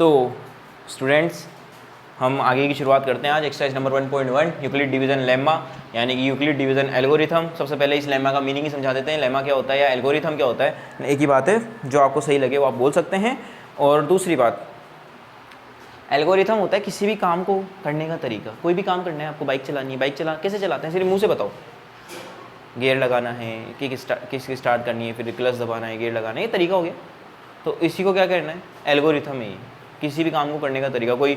तो स्टूडेंट्स हम आगे की शुरुआत करते हैं आज exercise number 1.1 Euclid division lemma यानी कि यूक्लिड डिवीजन एल्गोरिथम। सबसे पहले इस लेम्मा का मीनिंग ही समझा देते हैं। लेम्मा क्या होता है या एल्गोरिथम क्या होता है। एक ही बात है, जो आपको सही लगे वो आप बोल सकते हैं। और दूसरी बात, एल्गोरिथम होता है किसी भी काम को करने का तरीका। कोई भी काम करना है, आपको बाइक चलानी है, बाइक कैसे चलाते हैं सिर्फ मुँह से बताओ। गियर लगाना है, किस स्टार्ट करनी है, फिर क्लच दबाना है, गियर लगाना है, ये तरीका हो गया। तो इसी को क्या करना है, एल्गोरिथम है ये। किसी भी काम को करने का तरीका। कोई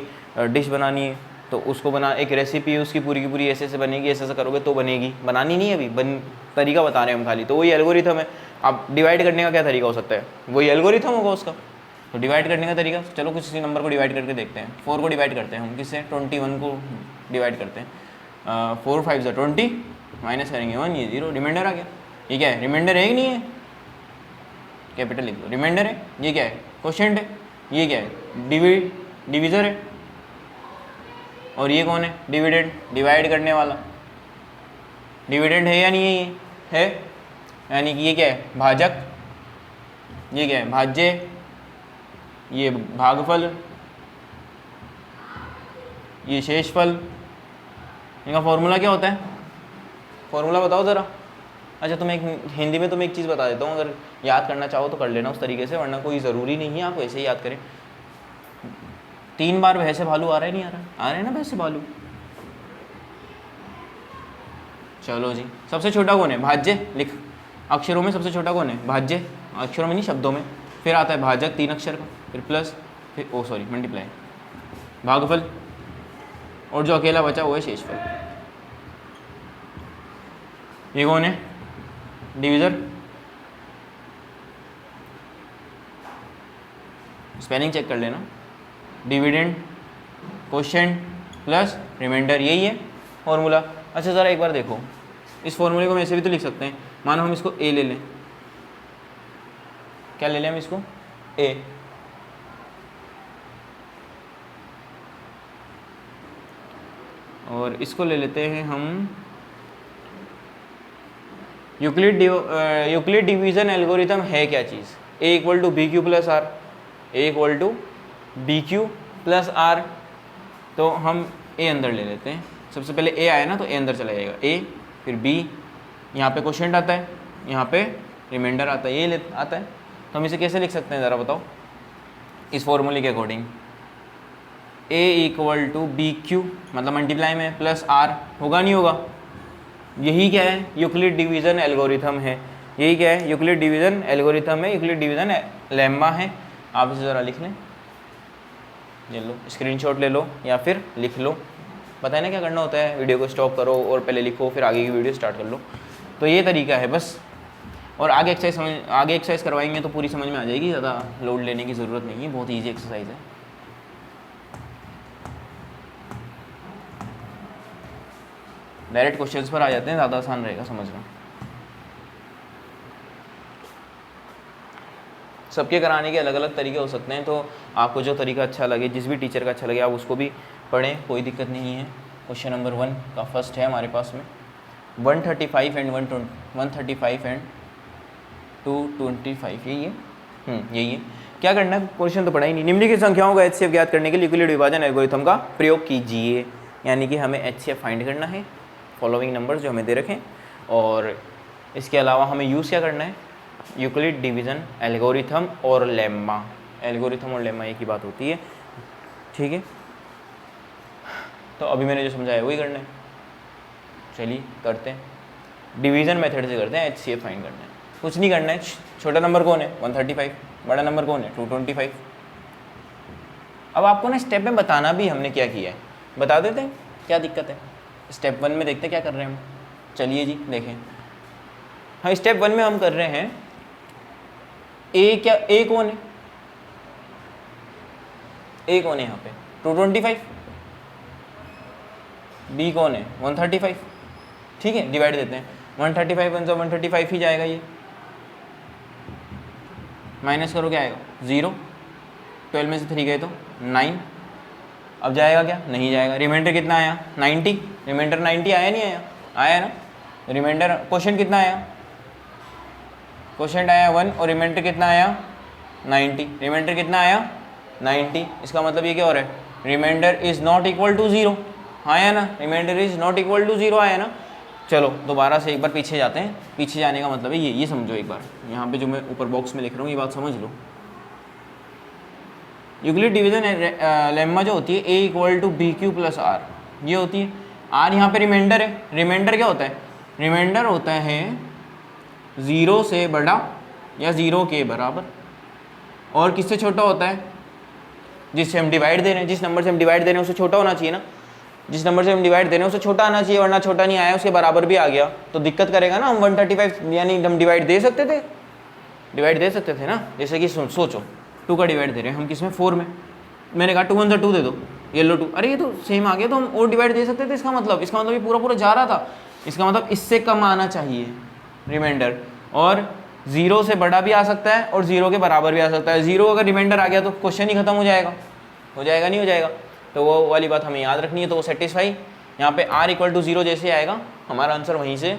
डिश बनानी है तो उसको एक रेसिपी है उसकी पूरी की पूरी ऐसे ऐसे बनेगी, ऐसे ऐसे करोगे तो बनेगी। बनानी नहीं है अभी, तरीका बता रहे हैं हम खाली, तो वही एल्गोरिथम है। अब डिवाइड करने का क्या तरीका हो सकता है, वही एल्गोरिथम होगा उसका। तो डिवाइड करने का तरीका, चलो किसी नंबर को डिवाइड करके देखते हैं। 4 को डिवाइड करते हैं हम किससे, 21 को डिवाइड करते हैं। 4 5 ज़ा 20, माइनस करेंगे 1, ये 0, रिमाइंडर आ गया। ये क्या है, रिमाइंडर है कि नहीं है, कैपिटल लिख दो, रिमाइंडर है। ये क्या है, क्वोशिएंट है। ये क्या है, डिविजर है। और ये कौन है, डिविडेंड, डिवाइड करने वाला। डिविडेंड है या नहीं है, ये है, यानी कि ये क्या है, भाजक। ये क्या है, भाज्य। ये भागफल, ये शेषफल। इनका फॉर्मूला क्या होता है, फॉर्मूला बताओ ज़रा। अच्छा हिंदी में तुम्हें एक चीज़ बता देता हूँ, अगर याद करना चाहो तो कर लेना उस तरीके से, वरना कोई ज़रूरी नहीं है आप वैसे ही याद करें। 3 बार भैंसे भालू आ रहा है, नहीं आ रहा, आ रहे हैं ना भैंसे भालू। चलो जी, सबसे छोटा कौन है, भाज्य। लिख, अक्षरों में सबसे छोटा कौन है, भाज्य। अक्षरों में नहीं, शब्दों में। फिर आता है भाजक 3 अक्षर का, फिर प्लस, फिर मल्टीप्लाई, भागफल, और जो अकेला बचा वो है शेषफल। ये कौन है, डिविजर। स्पेलिंग चेक कर लेना, डिविडेंड, क्वोशिएंट प्लस रिमाइंडर, यही है फॉर्मूला। अच्छा ज़रा एक बार देखो, इस फॉर्मूले को हम ऐसे भी तो लिख सकते हैं। मानो हम इसको ए ले लें, क्या ले लें हम इसको, ए। और इसको ले लेते हैं हम यूक्लिड डिवीजन एल्गोरिथम है क्या चीज़, A equal to B Q plus R. A equal to B Q plus R. तो हम ए अंदर ले लेते हैं। सबसे पहले ए आया ना, तो ए अंदर चला जाएगा, ए फिर बी, यहाँ पे क्वोशिएंट आता है, यहाँ पे रिमाइंडर आता है, ये आता है। तो हम इसे कैसे लिख सकते हैं ज़रा बताओ, इस फॉर्मूले के according. A equal to B Q, मतलब मल्टीप्लाई में, प्लस आर, होगा नहीं होगा। यही क्या है, यूक्लिड डिवीजन एल्गोरिथम है। यही क्या है, यूक्लिड डिवीजन एल्गोरिथम है, यूक्लिड डिवीजन लेम्मा है। आप इसे ज़रा लिख लें, ले लो स्क्रीनशॉट ले लो या फिर लिख लो। पता है ना क्या करना होता है, वीडियो को स्टॉप करो और पहले लिखो, फिर आगे की वीडियो स्टार्ट कर लो। तो ये तरीका है बस। और आगे एक्सरसाइज करवाएंगे तो पूरी समझ में आ जाएगी, ज़्यादा लोड लेने की ज़रूरत नहीं है, बहुत ईजी एक्सरसाइज है। डायरेक्ट क्वेश्चंस पर आ जाते हैं, ज़्यादा आसान रहेगा समझना। सबके कराने के अलग अलग तरीके हो सकते हैं, तो आपको जो तरीका अच्छा लगे, जिस भी टीचर का अच्छा लगे, आप उसको भी पढ़ें, कोई दिक्कत नहीं है। क्वेश्चन नंबर 1 का फर्स्ट है हमारे पास में 135 एंड 225, यही है। यही है। क्या करना है, क्वेश्चन तो पढ़ा ही नहीं। निम्नलिखित संख्याओं का एचसीएफ ज्ञात करने के लिए यूक्लिड विभाजन एल्गोरिथम का प्रयोग कीजिए। यानी कि हमें एचसीएफ फाइंड करना है, फॉलोइंग नंबर्स जो हमें दे रखें। और इसके अलावा हमें यूज़ क्या करना है, यूक्लिड डिवीजन एल्गोरिथम और लेम्मा। एल्गोरिथम और लेम्मा एक ही बात होती है, ठीक है। तो अभी मैंने जो समझाया वही करना है। चलिए करते हैं, डिवीजन मेथड से करते हैं, एचसीएफ फाइंड करना है। कुछ नहीं करना है, छोटा नंबर कौन है 135, बड़ा नंबर कौन है 225। अब आपको ना स्टेप में बताना भी हमने क्या किया है, बता देते हैं, क्या दिक्कत है। स्टेप 1 में देखते क्या कर रहे हैं हम। चलिए जी देखें, हाँ स्टेप 1 में हम कर रहे हैं ए। क्या ए कौन है, ए कौन है यहाँ पे 225, बी कौन है 135, ठीक है। डिवाइड देते हैं, 135 135 ही जाएगा, ये माइनस करो क्या आएगा 0, 12 में से 3 गए तो 9। अब जाएगा क्या, नहीं जाएगा। रिमाइंडर कितना आया 90, रिमाइंडर 90 आया नहीं आया, आया ना। रिमाइंडर क्वोशिएंट कितना आया, क्वोशिएंट आया 1 और रिमाइंडर कितना आया 90। रिमाइंडर कितना आया 90। इसका मतलब ये क्या हो रहा है, reminder is not equal to 0, आया ना, reminder is not equal to 0 आया ना। चलो दोबारा से एक बार पीछे जाते हैं। पीछे जाने का मतलब है ये समझो एक बार, यहाँ पे जो मैं ऊपर बॉक्स में लिख रहा हूँ ये बात समझ लो। यूक्लिड डिवीजन लेम्मा जो होती है A equal to B Q plus R, ये होती है। आर यहाँ पे रिमाइंडर है। रिमाइंडर क्या होता है, रिमाइंडर होता है 0 से बड़ा या 0 के बराबर, और किससे छोटा होता है, जिससे हम डिवाइड दे रहे हैं, जिस नंबर से हम डिवाइड दे रहे हैं उससे छोटा होना चाहिए ना। जिस नंबर से हम डिवाइड दे रहे हैं उससे छोटा आना चाहिए, वरना छोटा नहीं आया उसके बराबर भी आ गया तो दिक्कत करेगा ना। हम 135 यानी हम डिवाइड दे सकते थे, डिवाइड दे सकते थे ना। जैसे कि सोचो 2 का डिवाइड दे रहे हैं हम, किसमें 4 में। मैंने कहा 2 1 2 दे दो, येलो 2, अरे ये तो सेम आ गया तो हम और डिवाइड दे सकते थे। इसका मतलब ये पूरा पूरा जा रहा था। इसका मतलब इससे कम आना चाहिए रिमाइंडर, और 0 से बड़ा भी आ सकता है और 0 के बराबर भी आ सकता है। 0 अगर रिमाइंडर आ गया तो क्वेश्चन ही खत्म हो जाएगा नहीं हो जाएगा। तो वो वाली बात हमें याद रखनी है। तो वो सेटिस्फाई यहाँ पे r इक्वल टू 0 जैसे आएगा हमारा आंसर वहीं से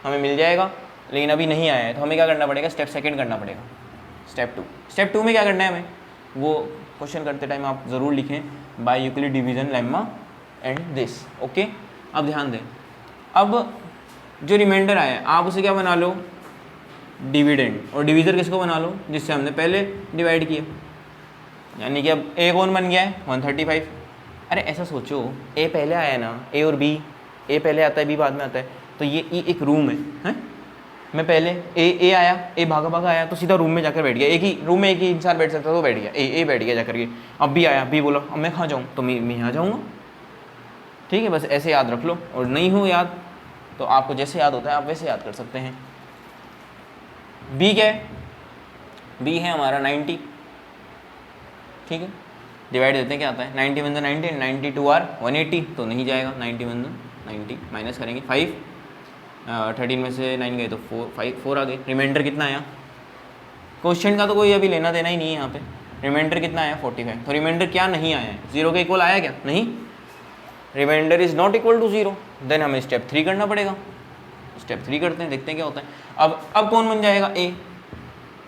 हमें मिल जाएगा, लेकिन अभी नहीं आया है तो हमें क्या करना पड़ेगा, स्टेप सेकंड करना पड़ेगा, स्टेप टू में क्या करना है हमें, वो क्वेश्चन करते टाइम आप ज़रूर लिखें, by Euclid division lemma and this. Okay, अब ध्यान दें, अब जो रिमाइंडर आया आप उसे क्या बना लो, डिविडेंड, और डिवीज़र किसको बना लो, जिससे हमने पहले डिवाइड किया। यानी कि अब ए कौन बन गया है, 135। अरे ऐसा सोचो, ए पहले आया ना, ए और बी, ए पहले आता है बी बाद में आता है, तो ये एक रूम है? मैं पहले ए आया, ए भागा आया तो सीधा रूम में जाकर बैठ गया। एक ही रूम में एक ही इंसान बैठ सकता तो बैठ गया, ए बैठ गया जाकर के। अब बी आया, बी बोला अब मैं कहाँ जाऊँ, तो मैं यहाँ जाऊँगा। ठीक है, बस ऐसे याद रख लो, और नहीं हो याद तो आपको जैसे याद होता है आप वैसे याद कर सकते हैं। बी क्या है, बी है हमारा 90। ठीक है, डिवाइड देते हैं क्या आता है, 90 1 90, 92 आर 180, तो नहीं जाएगा। 90 1 90 माइनस करेंगे 5, 13 में से 9 गए तो 4 आ गए। रिमाइंडर कितना आया, क्वेश्चन का तो कोई अभी लेना देना ही नहीं है यहाँ पे। रिमाइंडर कितना आया 45। तो रिमाइंडर क्या नहीं आया है, 0 के इक्वल आया क्या, नहीं। Reminder is not equal to 0, then हमें स्टेप 3 करना पड़ेगा। स्टेप 3 करते हैं, देखते हैं क्या होता है। अब कौन बन जाएगा,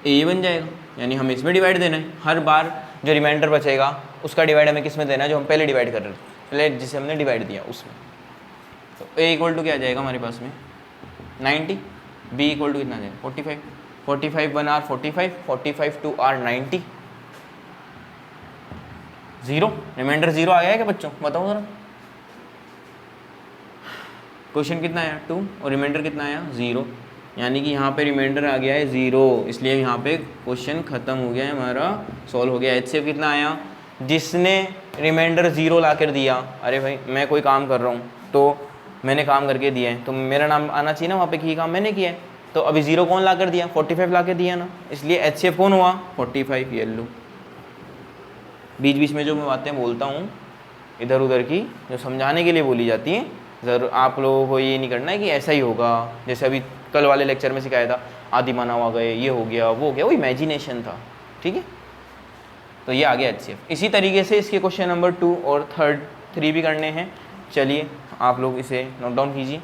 ए बन जाएगा, यानी हमें इसमें डिवाइड देना है। हर बार जो रिमाइंडर बचेगा उसका डिवाइड हमें किस में देना है, जो हम पहले डिवाइड कर रहे थे, पहले जिसे हमने डिवाइड दिया उसमें। तो ए इक्वल टू क्या आ जाएगा हमारे पास में 90, बी इक्वल टू कितना आ जाएगा 45, 45 1 आर 45, 45 2 आर 90, 0। रिमाइंडर 0 आ गया है क्या बच्चों, बताओ ज़रा। क्वेश्चन कितना आया 2 और रिमाइंडर कितना आया 0, यानी कि यहाँ पे रिमाइंडर आ गया है 0, इसलिए यहाँ पे क्वेश्चन ख़त्म हो गया है हमारा, सॉल्व हो गया। HCF कितना आया, जिसने रिमाइंडर 0 ला कर दिया। अरे भाई मैं कोई काम कर रहा हूँ तो मैंने काम करके दिया है तो मेरा नाम आना चाहिए ना वहाँ पे कि काम मैंने किया है। तो अभी 0 कौन ला कर दिया, 45 ला कर दिया ना, इसलिए HCF कौन हुआ 45 येल्लो। बीच बीच में जो मैं बातें बोलता हूँ इधर उधर की, जो समझाने के लिए बोली जाती हैं, ज़रूर आप लोगों को ये नहीं करना है कि ऐसा ही होगा। जैसे अभी कल वाले लेक्चर में सिखाया था, आदि मानव आ गए, ये हो गया वो हो गया, वो इमेजिनेशन था। ठीक है, तो ये आ गया HCF। इसी तरीके से इसके क्वेश्चन नंबर 2 और 3 भी करने हैं। चलिए आप लोग इसे नोट डाउन कीजिए।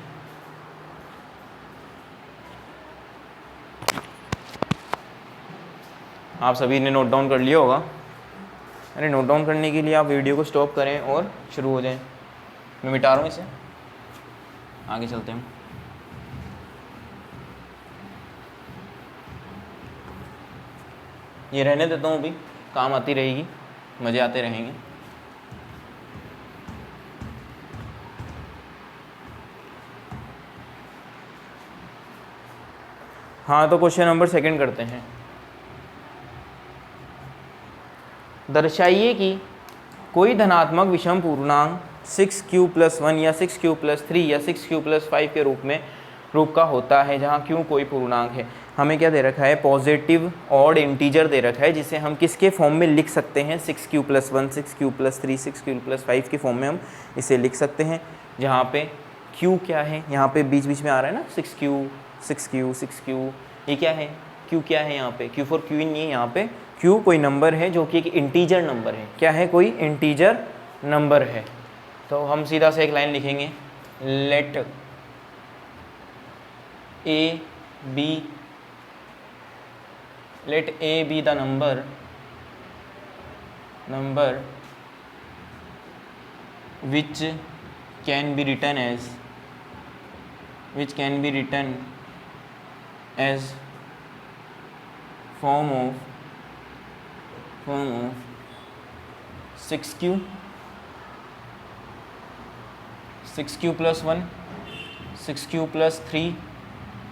आप सभी ने नोट डाउन कर लिया होगा। अरे नोट डाउन करने के लिए आप वीडियो को स्टॉप करें और शुरू हो जाएं। मैं मिटा रहा हूँ इसे, आगे चलते हैं। ये रहने देता हूँ, अभी काम आती रहेगी, मज़े आते रहेंगे। हाँ, तो क्वेश्चन नंबर 2 करते हैं। दर्शाइए कि कोई धनात्मक विषम पूर्णांक 6q + 1 या 6q + 3 या 6q + 5 के रूप का होता है, जहाँ q कोई पूर्णांक है। हमें क्या दे रखा है, पॉजिटिव ऑड इंटीजर दे रखा है, जिसे हम किसके फॉर्म में लिख सकते हैं, 6q + 1 6q + 3 6q + 5 के फॉर्म में हम इसे लिख सकते हैं। जहाँ पे q क्या है, यहाँ पे बीच बीच में आ रहा है ना 6q, ये क्या है, q क्या है, यहाँ पे q for q नहीं है, यहाँ पे q कोई नंबर है जो कि एक इंटीजर नंबर है। क्या है, कोई इंटीजर नंबर है। तो हम सीधा से एक लाइन लिखेंगे, let a be the number number which can be written as form of 6q plus 1, 6q plus 3,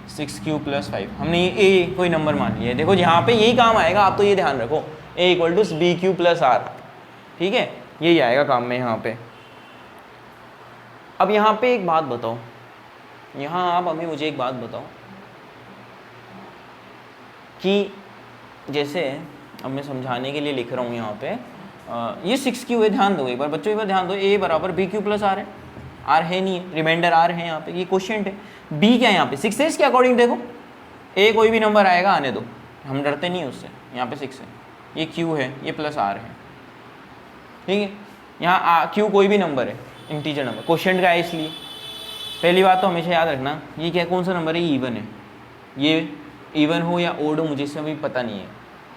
6q plus 5। हमने ये ए कोई नंबर मान लिया है। देखो यहाँ पे यही काम आएगा, आप तो ये ध्यान रखो, a equal to B Q plus R, ठीक है, यही आएगा काम में यहाँ पे। अब यहाँ पे एक बात बताओ, यहाँ आप हमें मुझे एक बात बताओ कि जैसे अब मैं समझाने के लिए लिख रहा हूँ यहाँ पे ये 6q है, ध्यान दो एक बार बच्चों, एक बार ध्यान दो, a बराबर बी क्यू प्लस आर है, आर है नहीं है, रिमाइंडर आर है यहाँ पे, ये क्वेश्चन है। b क्या है यहाँ पे 6 है, इसके अकॉर्डिंग देखो a कोई भी नंबर आएगा आने दो, हम डरते नहीं उससे, यहाँ पे 6 है, ये q है, ये प्लस r है, ठीक है। यहाँ q कोई भी नंबर है, इंटीजर नंबर, क्वेश्चन का है, इसलिए पहली बात तो हमेशा याद रखना ये क्या कौन सा नंबर है, ये इवन है, ये इवन हो या ओड हो मुझे इसमें भी पता नहीं है,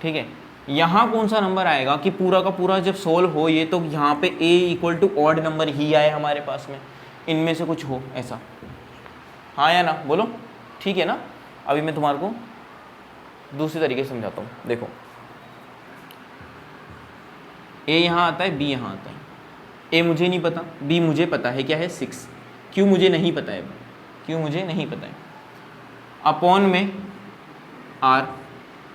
ठीक है। यहाँ कौन सा नंबर आएगा कि पूरा का पूरा जब सोल्व हो ये, तो यहाँ पे a equal to odd number ही आए हमारे पास में, इनमें से कुछ हो ऐसा, हाँ या ना बोलो, ठीक है ना। अभी मैं तुम्हारे को दूसरे तरीके से समझाता हूँ, देखो a यहाँ आता है, b यहाँ आता है, a मुझे नहीं पता, b मुझे पता है क्या है 6, q मुझे नहीं पता है, q मुझे नहीं पता है, अपॉन में r,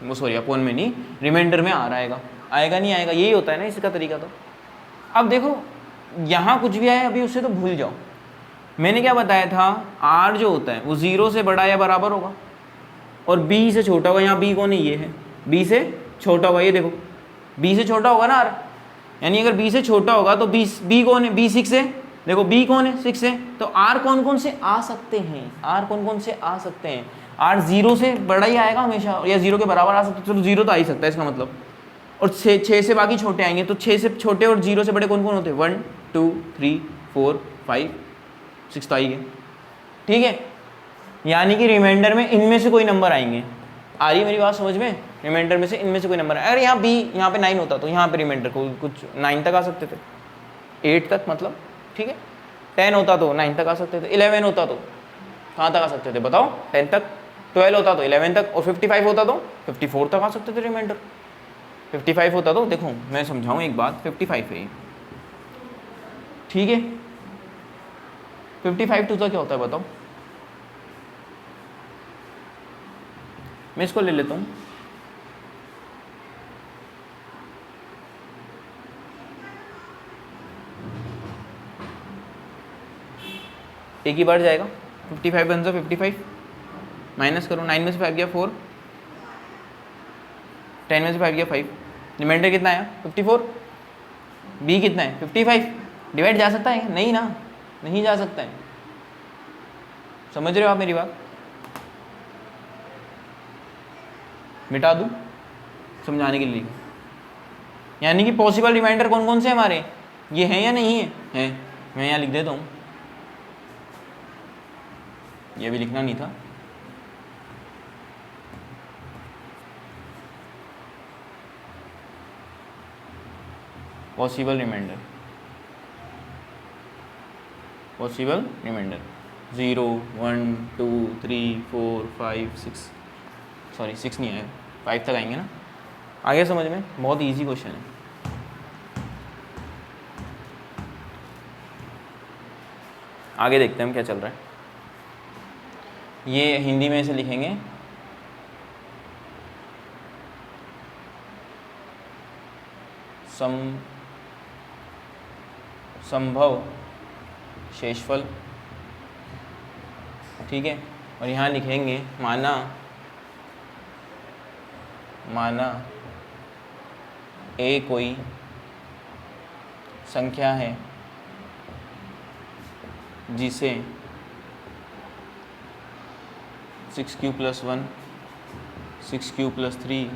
वो सॉरी अपॉन में नहीं, रिमाइंडर में r आएगा, आएगा नहीं आएगा, यही होता है ना इसका तरीका। तो अब देखो यहाँ कुछ भी आए अभी उससे तो भूल जाओ, मैंने क्या बताया था, r जो होता है वो 0 से बड़ा या बराबर होगा और b से छोटा होगा, यहाँ b कौन है, ये है, b से छोटा होगा, ये देखो b से छोटा होगा ना r, यानी अगर b से छोटा होगा तो b कौन है, b 6 है, देखो b कौन है 6 है, तो r कौन कौन से आ सकते हैं, r कौन कौन से आ सकते हैं, r 0 से बड़ा ही आएगा हमेशा या 0 के बराबर आ सकता है, चलो 0 तो आ ही सकता है इसका मतलब, और 6 से बाकी छोटे आएंगे, तो 6 से छोटे और 0 से बड़े कौन कौन होते हैं, 1 2 3 4 5 6 तो आएंगे, ठीक है। यानी कि रिमाइंडर में इनमें से कोई नंबर आएंगे, आ रही है मेरी बात समझ में, रिमाइंडर में से इनमें से कोई नंबर है। अगर यहाँ b यहाँ पे 9 होता तो यहाँ पे रिमाइंडर को कुछ 9 तक आ सकते थे, 8 तक मतलब, ठीक है। 10 होता तो 9 तक आ सकते थे, 11 होता तो कहाँ तक आ सकते थे बताओ, 10 तक, 12 होता तो 11 तक, और 55 होता तो 54 तक आ सकते थे रिमाइंडर। 55 होता तो देखो मैं समझाऊँ एक बात, 55 है, ठीक है। 55 टू का क्या होता है बताओ, मैं इसको ले लेता हूँ, एक ही बार जाएगा, 55 बन जाए 55, माइनस करो, 9 में से 5 गया 4, 10 में से 5 गया 5, रिमाइंडर कितना आया 54, b कितना है 55, डिवाइड जा सकता है नहीं ना, नहीं जा सकता है, समझ रहे हो आप मेरी बात, मिटा दूँ समझाने के लिए। यानी कि पॉसिबल रिमाइंडर कौन कौन से हमारे, ये हैं या नहीं है, मैं यहाँ लिख देता हूँ, ये भी लिखना नहीं था, पॉसिबल रिमाइंडर 0 1 2 3 4 5 6, सॉरी 6 नहीं आया, 5 तक आएंगे ना, आगे समझ में, बहुत इजी क्वेश्चन है। आगे देखते हैं हम क्या चल रहा है, ये हिंदी में इसे लिखेंगे संभव शेषफल, ठीक है, और यहाँ लिखेंगे माना a कोई संख्या है जिसे 6q plus 1, 6q plus 3,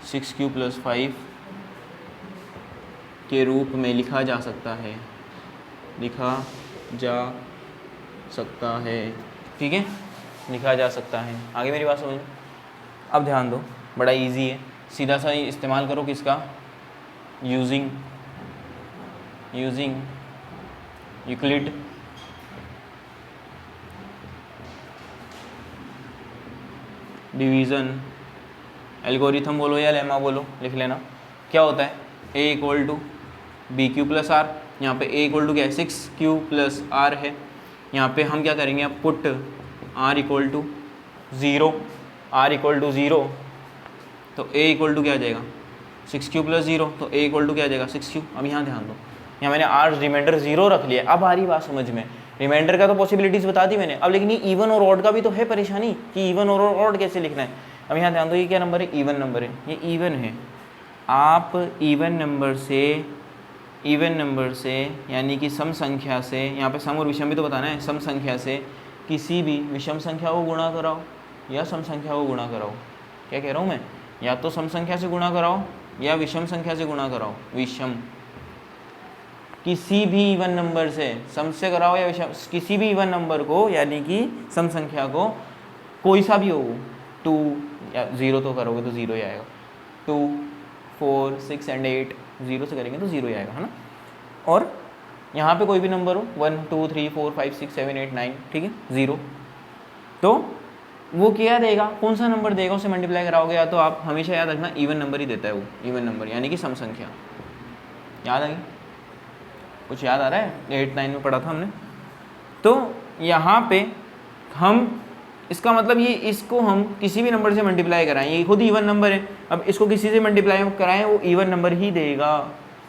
6q plus 5 के रूप में लिखा जा सकता है, ठीक है, लिखा जा सकता है। आगे मेरी बात समझ, अब ध्यान दो, बड़ा इजी है, सीधा सा इस्तेमाल करो किसका, यूजिंग यूक्लिड डिवीज़न एल्गोरिथम बोलो या लेमा बोलो, लिख लेना। क्या होता है, A equal to B Q plus R, यहाँ पे ए इक्वल टू क्या है 6q प्लस आर है। यहाँ पे हम क्या करेंगे, अब put R equal to 0, R equal to 0, तो ए इक्वल टू क्या आ जाएगा 6q प्लस 0, तो ए इक्वल टू क्या आ जाएगा 6q। अब यहाँ ध्यान दो, यहाँ मैंने आर रिमाइंडर 0 रख लिया। अब आ रही बात समझ में, रिमाइंडर का तो पॉसिबिलिटीज़ बता दी मैंने, अब लेकिन ये इवन और ऑड का भी तो है परेशानी कि इवन और ऑड कैसे लिखना है। अब यहाँ ध्यान दो, ये क्या नंबर है, इवन नंबर है, ये इवन है। आप इवन नंबर से यानी कि सम संख्या से, यहाँ पे सम और विषम भी तो बताना है, सम संख्या से किसी भी विषम संख्या को गुणा कराओ या सम संख्या को गुणा कराओ। क्या कह रहा हूँ मैं, या तो सम संख्या से गुणा कराओ या विषम संख्या से गुणा कराओ। विषम किसी भी इवन नंबर से, सम से कराओ या विषम, किसी भी इवन नंबर को यानी कि सम संख्या को, कोई सा भी हो, 2 या 0 तो करोगे तो 0 ही आएगा, 2 4 6 एंड 8 0 से करेंगे तो 0 ही आएगा, है ना। और यहाँ पे कोई भी नंबर हो 1 2 3 4 5 6 7 8 9, ठीक है 0, तो वो क्या देगा, कौन सा नंबर देगा उसे मल्टीप्लाई कराओगे। या तो आप हमेशा याद रखना इवन नंबर ही देता है वो, इवन नंबर यानी कि सम संख्या। याद आ गई, कुछ याद आ रहा है, 8 9 में पढ़ा था हमने। तो यहाँ पे हम, इसका मतलब ये, इसको हम किसी भी नंबर से मल्टीप्लाई कराएं, ये खुद इवन नंबर है, अब इसको किसी से मल्टीप्लाई कराएं वो इवन नंबर ही देगा।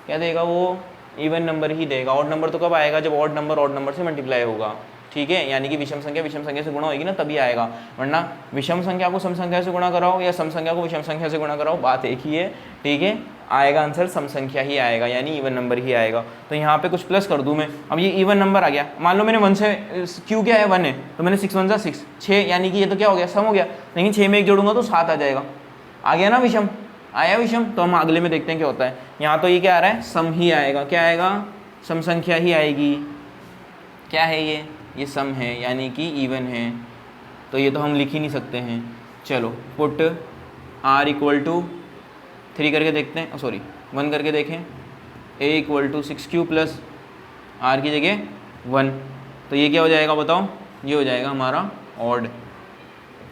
क्या देगा, वो इवन नंबर ही देगा। ऑड नंबर तो कब आएगा, जब ऑड नंबर से मल्टीप्लाई होगा, ठीक है, यानी कि विषम संख्या से गुणा होगी ना तभी आएगा, वरना विषम संख्या को सम संख्या से गुणा कराओ या सम संख्या को विषम संख्या से गुणा कराओ, बात एक ही है, ठीक है, आएगा आंसर सम संख्या ही आएगा, यानी इवन नंबर ही आएगा। तो यहाँ पे कुछ प्लस कर दूँ मैं, अब ये इवन नंबर आ गया, मान लो मैंने 1 से, क्यू क्या है 1 है, तो मैंने 6 1 जा 6, 6 यानी कि ये तो क्या हो गया, सम हो गया, लेकिन 6 में 1 जोड़ूंगा तो 7 आ जाएगा, आ गया ना विषम, आया विषम। तो हम अगले में देखते हैं क्या होता है। यहाँ तो ये क्या आ रहा है, सम ही आएगा, क्या आएगा, सम संख्या ही आएगी। क्या है ये सम है यानी कि इवन है, तो ये तो हम लिख ही नहीं सकते हैं। चलो पुट आर इक्वल टू 3 करके देखते हैं, सॉरी 1 करके देखें, A equal to 6q plus R की जगह 1, तो ये क्या हो जाएगा बताओ, ये हो जाएगा हमारा ऑड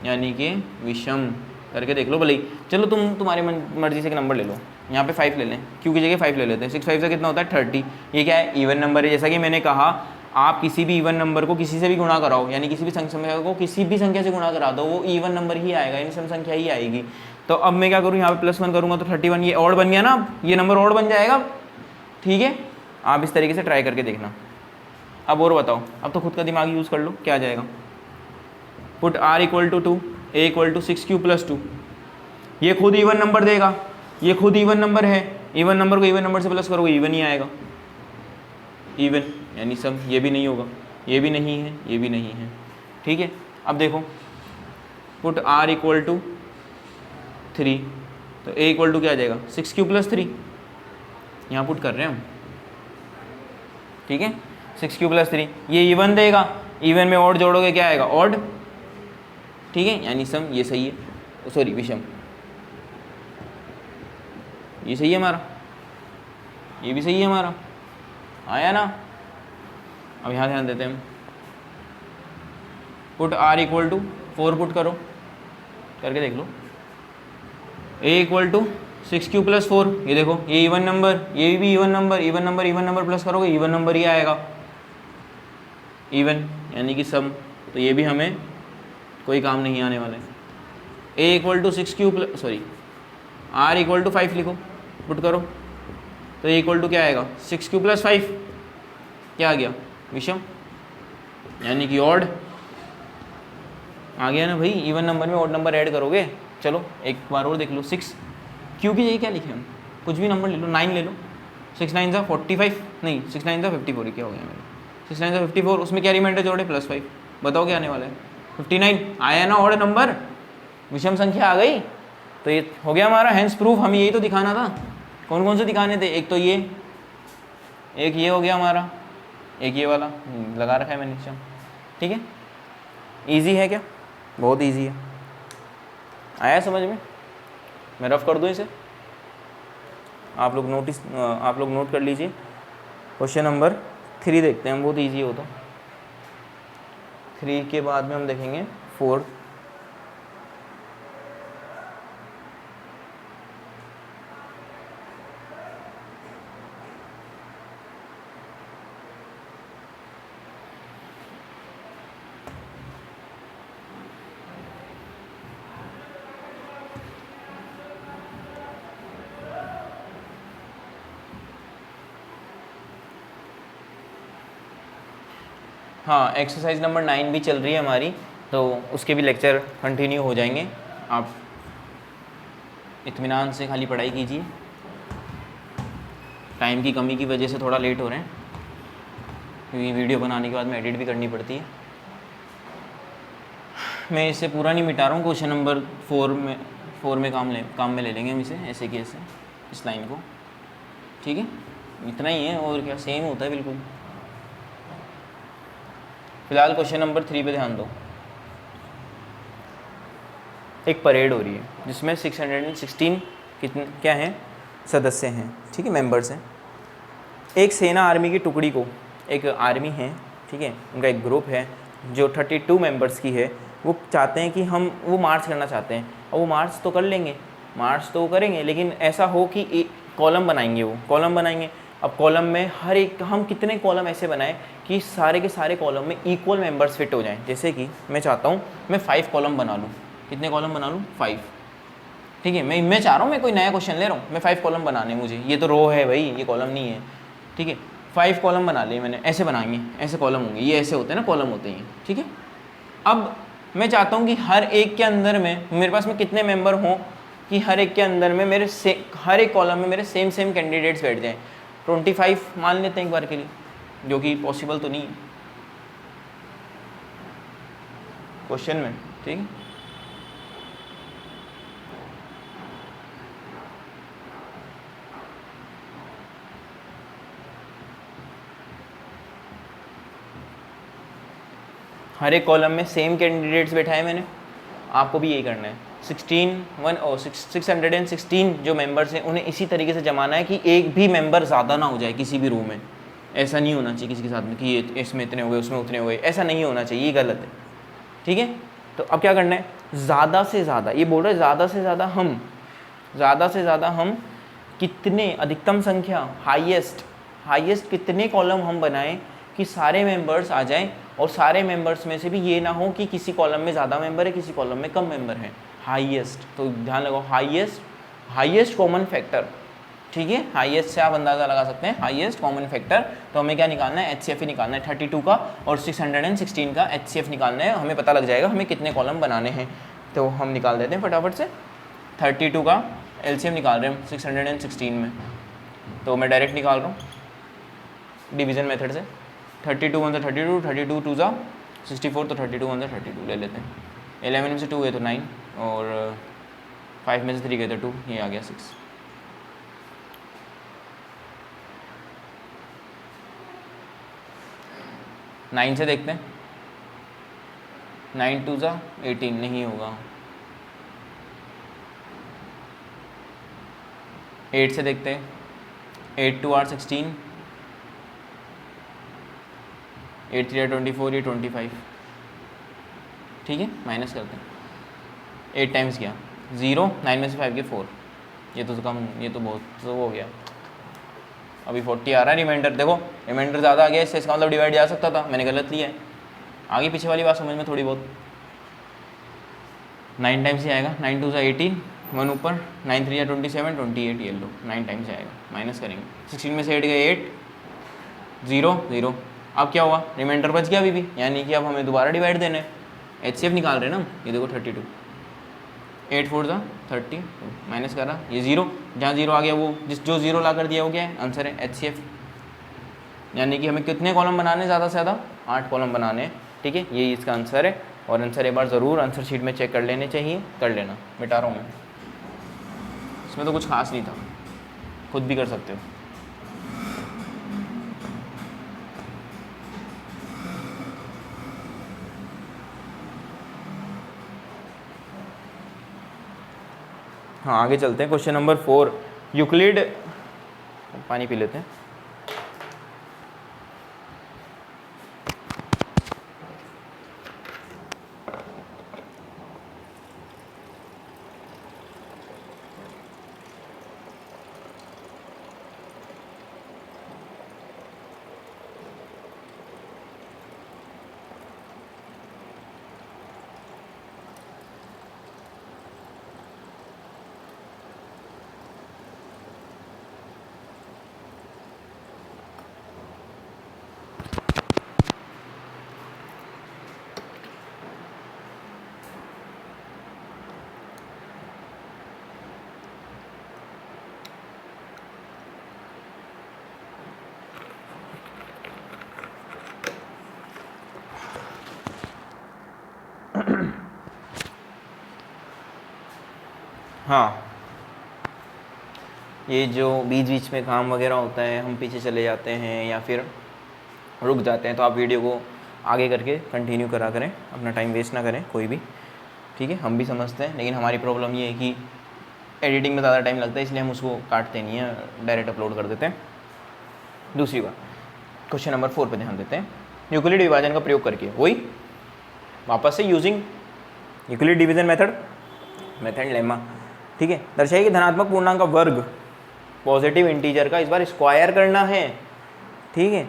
यानी कि विषम। करके देख लो भले ही, चलो तुम्हारी मर्जी से एक नंबर ले लो, यहाँ पे 5 ले लें, क्यों की जगह 5 ले लेते हैं, 6 5 से कितना होता है 30। ये क्या है, इवन नंबर है। जैसा कि मैंने कहा, आप किसी भी इवन नंबर को किसी से भी गुणा कराओ, यानी किसी भी संख्या को किसी भी संख्या से गुणा करा दो, वो इवन नंबर ही आएगा, यानी सम संख्या ही आएगी। तो अब मैं क्या करूँ, यहाँ पे +1 करूँगा तो 31, ये ऑड बन गया ना, ये नंबर ऑड बन जाएगा, ठीक है। आप इस तरीके से ट्राई करके देखना। अब और बताओ, अब तो खुद का दिमाग यूज़ कर लो, क्या आ जाएगा। Put R equal to 2, A equal to 6q plus 2, ये खुद इवन नंबर देगा, ये खुद इवन नंबर है, इवन नंबर को इवन नंबर से प्लस करोगे इवन ही आएगा, इवन यानी सम। ये भी नहीं होगा, ये भी नहीं है, ये भी नहीं है, ठीक है। अब देखो पुट आर इक्वल टू 3, तो ए इक्वल टू क्या आ जाएगा 6q प्लस 3, यहाँ पुट कर रहे हैं हम, ठीक है 6q प्लस 3, ये इवन देगा, इवन में ऑड जोड़ोगे क्या आएगा ऑड, ठीक है, यानी सम। ये सही है, सॉरी विषम, ये सही है हमारा, ये भी सही है हमारा, आया ना। अब यहाँ ध्यान देते हैं हम, put R equal to 4 put करो, करके देख लो, A equal to 6q plus 4, ये देखो ये इवन नंबर, ये भी even number, even number plus करोगे इवन नंबर ही आएगा, इवन यानी कि सम। तो ये भी हमें कोई काम नहीं आने वाला है। A equal to 6q plus, sorry R equal to 5 लिखो, पुट करो, तो ए इक्वल टू क्या आएगा 6q प्लस 5, क्या आ गया विषम यानी कि ऑड आ गया ना भाई। इवन नंबर में ऑड नंबर ऐड करोगे। चलो एक बार और देख लो, 6q की जगह क्या लिखे हम, कुछ भी नंबर ले लो, 9 ले लो, 6 9 जा 45, नहीं 6 9 जा 54, क्या हो गया मेरे, 6 9 जा 54, उसमें क्या रिमाइंडर जोड़े +5, बताओ क्या आने वाला है 59, आया ना ऑड नंबर, विषम संख्या आ गई। तो ये हो गया हमारा हैंस प्रूफ, हमें यही तो दिखाना था। कौन कौन से दिखाने थे, एक तो ये, एक ये हो गया हमारा, एक ये वाला लगा रखा है मैंने नीचे, ठीक है। इजी है क्या, बहुत इजी है, आया समझ में। मैं रफ कर दूँ इसे, आप लोग नोट कर लीजिए। क्वेश्चन नंबर 3 देखते हैं हम, बहुत ईजी हो तो 3 के बाद में हम देखेंगे 4। हाँ, एक्सरसाइज नंबर 9 भी चल रही है हमारी, तो उसके भी लेक्चर कंटिन्यू हो जाएंगे। आप इत्मीनान से खाली पढ़ाई कीजिए। टाइम की कमी की वजह से थोड़ा लेट हो रहे हैं, क्योंकि वीडियो बनाने के बाद में एडिट भी करनी पड़ती है। मैं इसे पूरा नहीं मिटा रहा हूँ। क्वेश्चन नंबर 4 में काम में ले लेंगे हम इसे, ऐसे कि ऐसे इस लाइन को, ठीक है। इतना ही है, और क्या, सेम होता है बिल्कुल। फिलहाल क्वेश्चन नंबर 3 पे ध्यान दो। एक परेड हो रही है जिसमें 616 कितने क्या हैं, सदस्य हैं, ठीक है, मेंबर्स हैं। एक सेना आर्मी की टुकड़ी को, एक आर्मी है, ठीक है, उनका एक ग्रुप है जो 32 मेंबर्स की है। वो चाहते हैं कि वो मार्च करना चाहते हैं, और वो मार्च तो कर लेंगे, मार्च तो करेंगे, लेकिन ऐसा हो कि एक कॉलम बनाएंगे, वो कॉलम बनाएंगे। अब कॉलम में हर एक, हम कितने कॉलम ऐसे बनाएं कि सारे के सारे कॉलम में इक्वल मेंबर्स फिट हो जाएं। जैसे कि मैं चाहता हूँ मैं 5 कॉलम बना लूँ। कितने कॉलम बना लूँ? 5, ठीक है। मैं चाह रहा हूँ, मैं कोई नया क्वेश्चन ले रहा हूँ, मैं 5 कॉलम बनाने मुझे, ये तो रो है भाई, ये कॉलम नहीं है, ठीक है। 5 कॉलम बना लिए मैंने, ऐसे बनाएंगे, ऐसे कॉलम होंगे, ये ऐसे होते हैं ना, कॉलम होते हैं, ठीक है। अब मैं चाहता हूँ कि हर एक के अंदर में मेरे पास में कितने मेंबर हों कि हर एक के अंदर में हर एक कॉलम में मेरे सेम कैंडिडेट्स बैठ जाएँ। 25 मान लेते हैं एक बार के लिए, जो कि पॉसिबल तो नहीं है क्वेश्चन में, ठीक है। हर एक कॉलम में सेम कैंडिडेट्स बैठाए मैंने, आपको भी यही करना है। 616 जो मेंबर्स हैं उन्हें इसी तरीके से जमाना है कि एक भी मेंबर ज़्यादा ना हो जाए किसी भी रो में। ऐसा नहीं होना चाहिए किसी के साथ में कि ये इसमें इतने हो गए, उसमें उतने हो गए, ऐसा नहीं होना चाहिए, ये गलत है, ठीक है। तो अब क्या करना है, ज़्यादा से ज़्यादा, ये बोल रहे हैं ज़्यादा से ज़्यादा हम कितने, अधिकतम संख्या, हाईएस्ट कितने कॉलम हम बनाएं कि सारे मेंबर्स आ जाएं, और सारे मेंबर्स में से भी ये ना हो कि किसी कॉलम में ज़्यादा मेंबर है, किसी कॉलम में कम मेंबर है। हाईएस्ट, तो ध्यान लगाओ, हाईएस्ट कॉमन फैक्टर, ठीक है। हाईएस्ट से आप अंदाज़ा लगा सकते हैं, हाईएस्ट कॉमन फैक्टर। तो हमें क्या निकालना है, HCF ही निकालना है 32 का, और 616 का HCF निकालना है। हमें पता लग जाएगा हमें कितने कॉलम बनाने हैं, तो हम निकाल देते हैं फटाफट से। 32 का LCM निकाल रहे हैं हम 616 में, तो मैं डायरेक्ट निकाल रहा हूँ डिवीज़न मेथड से। 32 1 32, 32 2 64, तो 32 1 32 ले लेते हैं। 11 में से 2 है तो 9, और 5 में से 3 गए तो 2, ये आ गया 6। नाइन से देखते हैं, 9 2 18 नहीं होगा। 8 से देखते हैं, 8 2 16, 8 3 24, ये 25, ठीक है। माइनस करते हैं, 8 टाइम्स किया 0, 9 में से 5 के 4, ये तो कम, ये तो बहुत तो हो गया। अभी 40 आ रहा है रिमाइंडर, देखो रिमाइंडर ज़्यादा आ गया, इससे इसका मतलब डिवाइड जा सकता था, मैंने गलत लिया है। आगे पीछे वाली बात समझ में थोड़ी बहुत। 9 टाइम्स ही आएगा, 9 2 18, 1 ऊपर, 9 3 27, 28, ये लो 9 टाइम्स आएगा। माइनस करेंगे, 16 में से 8 गए 8, 0 0। अब क्या हुआ, रिमाइंडर बच गया अभी भी, यानी कि अब हमें दोबारा डिवाइड देना है। HCF निकाल रहे हैं ना, ये देखो 32, 8 4 30, माइनस करा, ये 0, जहाँ 0 आ गया वो जो 0 ला कर दिया हो गया है, आंसर है HCF। यानी कि हमें कितने कॉलम बनाने, ज़्यादा से ज़्यादा 8 कॉलम बनाने हैं, ठीक है। यही इसका आंसर है, और आंसर एक बार ज़रूर आंसर शीट में चेक कर लेने चाहिए, कर लेना। मिटा रहा हूँ मैं, इसमें तो कुछ खास नहीं था, खुद भी कर सकते हो। हाँ, आगे चलते हैं। क्वेश्चन नंबर 4, यूक्लिड पानी पी लेते हैं। हाँ, ये जो बीच बीच में काम वगैरह होता है, हम पीछे चले जाते हैं या फिर रुक जाते हैं, तो आप वीडियो को आगे करके कंटिन्यू करा करें, अपना टाइम वेस्ट ना करें कोई भी, ठीक है। हम भी समझते हैं, लेकिन हमारी प्रॉब्लम ये है कि एडिटिंग में ज़्यादा टाइम लगता है, इसलिए हम उसको काटते नहीं हैं, डायरेक्ट अपलोड कर देते हैं। दूसरी बात, क्वेश्चन नंबर 4 पे ध्यान देते हैं। यूक्लिड विभाजन का प्रयोग करके, वही वापस से using Euclid division method lemma, ठीक है। दर्शाइए कि धनात्मक पूर्णांक का वर्ग पॉजिटिव इंटीजर का इस बार स्क्वायर करना है, ठीक है,